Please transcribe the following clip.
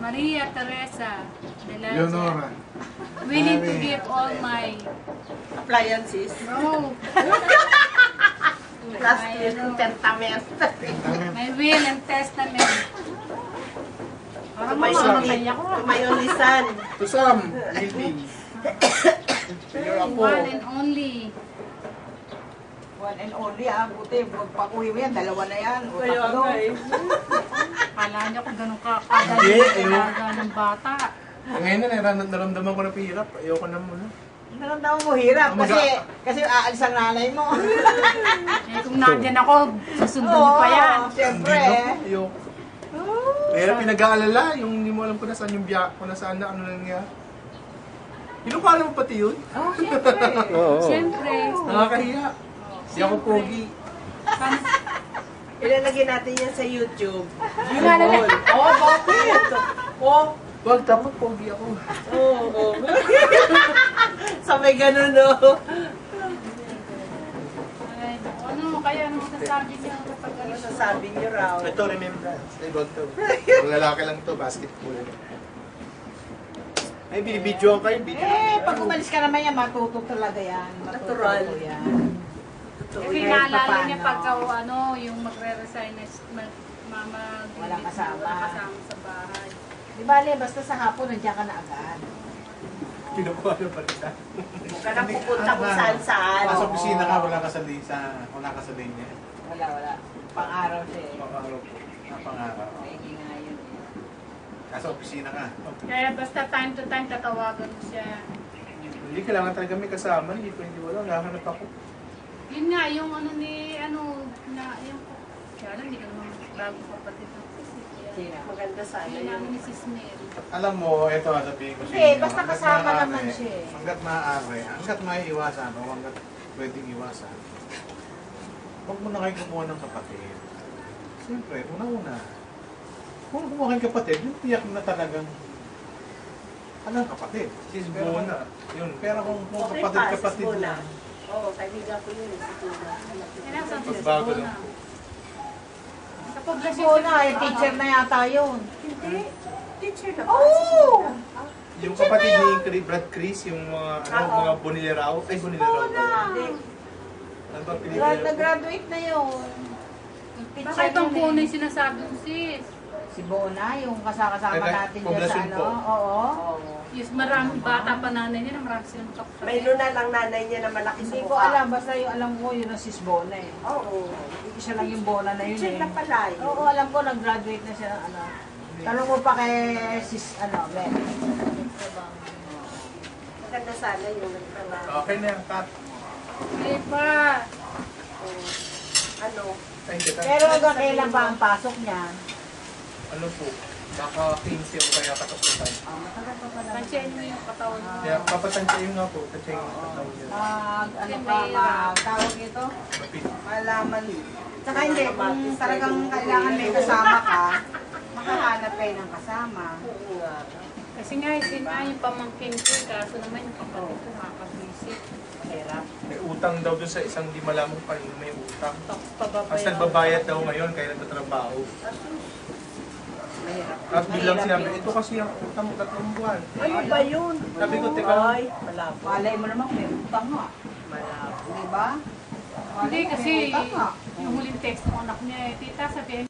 Maria Teresa de la Leonora. willing to give all my Appliances. no, Plus yung testament. my will and testament. Parang mamamatay ako. May only son. To some, living. Your apo. One and only. One and only buti. Pag-uwi mo yan, dalawa na yan. O Kaya tatlo. nga eh. Kala niya kung ganun ka Hindi, kalaga ng bata. Ngayon na, naramdaman ko na hirap. Ayoko na muna. Naramdaman mo hirap kasi aalis ang nanay mo. Eh kung nandyan ako, susundan niyo pa yan. Siyempre. Ayoko. Pero pinag-aalala, yung hindi mo alam kung nasaan yung biyak, kung nasaan na ano nangyari. Pinupala mo pati yun? Oh, siyempre. Siyempre. Nakakahiya. Hindi ako pogi. Ilalagay natin yan sa YouTube. Ilalagay. Oh, bakit? Oh, Wag, dapat pogi ako. Oo. Sabay ganun, no? Ay, ano, kaya ano masasabi niya kapag Ano ano sasabi niyo raw? Ito, remembrance. Ibang to. Kung lalaki lang to, basketball. Ay, binibidyoan kayo. pag umalis ka naman yan, matuto talaga yan. Natural. Matuto yan. Kasi naalala niya pagka ano, yung magre-resign na mama Walang kasama. walang kasama sa bahay. Di bale, basta sa hapon, nandiyan ka na agad. Kinukuha na balita. Huwag ka na pupunta kung saan-saan. Nasa opisina ka, wala ka sa linya. Wala. Pang-araw siya eh. Pang-araw po. Pang-araw. Maigi nga yun eh. Nasa opisina ka. Kaya basta time to time tatawagan mo siya. Hindi, kailangan talaga may kasama. Hindi pwede wala. Nakahanap ako. Yun nga, yung ano ni, na, yung, kaya lang, hindi ka naman bago kapatid ng sis. Sino? Maganda sana Yun namin yun. ni Sis Mary. Alam mo, ito sabihin ko sa Hindi, inyo. basta hanggat kasama maaari, naman siya eh. Hanggat maaari, hanggat maiiwasan o hanggat pwedeng iwasan, huwag mo na kayo kumuha ng kapatid. Siyempre, una-una, kung kumuha kayong kapatid, yung tiyak na talagang anong kapatid? Sis Bona. Yun, pero kung Okay pa, kapatid-kapatid sis Bona. lang, Oo, kaibigan ko yun. Si Tuna. Kailangan sa Sis Pagbago Bona. lang po. Sa poblasyon Oo na, yung teacher na yata yun. Hindi. Teacher na ba? Oo! Yung kapatid ni Brad Chris, yung mga Bonileraw, ay Bonileraw. Hindi. Ano ba pinili? Nag-graduate na yun. Baka ibang puno yung sinasabi mo, sis. Si Bona, yung kasama natin dyan sa Poblasyon ano. po. Oo. Oo. Yes, maraming bata pa nanay niya na marami silang kapatid. May luna lang nanay niya na malaki sa Hindi ko mukha. alam, basta yung alam ko yun ang sis Bona eh. Oo. Isa lang yung Bona na yun Teacher eh. na pala yun. Oo, alam ko, nag-graduate na siya ng ano. Tanong mo pa kay sis, ano, Ben. Maganda sana yung nagtrabaho. Okay na yan, Kat. May pa. Ano? Ay, hindi, Kat. Pero hanggang kailan ba ang pasok niya? Ano po, baka 15 o kaya katapusan. Matagal pa pala. Pansyahin mo yung katawan mo. Kaya papatansyayin nga po, tansyayin nga po. Ano pa, tawag ito? Malaman. Saka hindi, kung talagang kailangan may kasama ka, makahanap kayo ng kasama. Oo nga. Kasi nga, yung pamangkin ko, kaso naman yung kapatid ko makakabisit. Mahirap. May utang daw doon sa isang di malamang kanino may utang. Tapos Mas pababayaran. nagbabayad daw ngayon kaya nagtatrabaho. Mahirap. At bilang sinabi, ito kasi ang utang mo 3 buwan. Ano ba yun? Sabi ko, teka lang. Ay, malabo. Malay mo naman kung may utang nga. Malabo. Di ba? Hindi, Malay mo, kasi may utang nga. yung huling text ng anak niya, tita, sabihin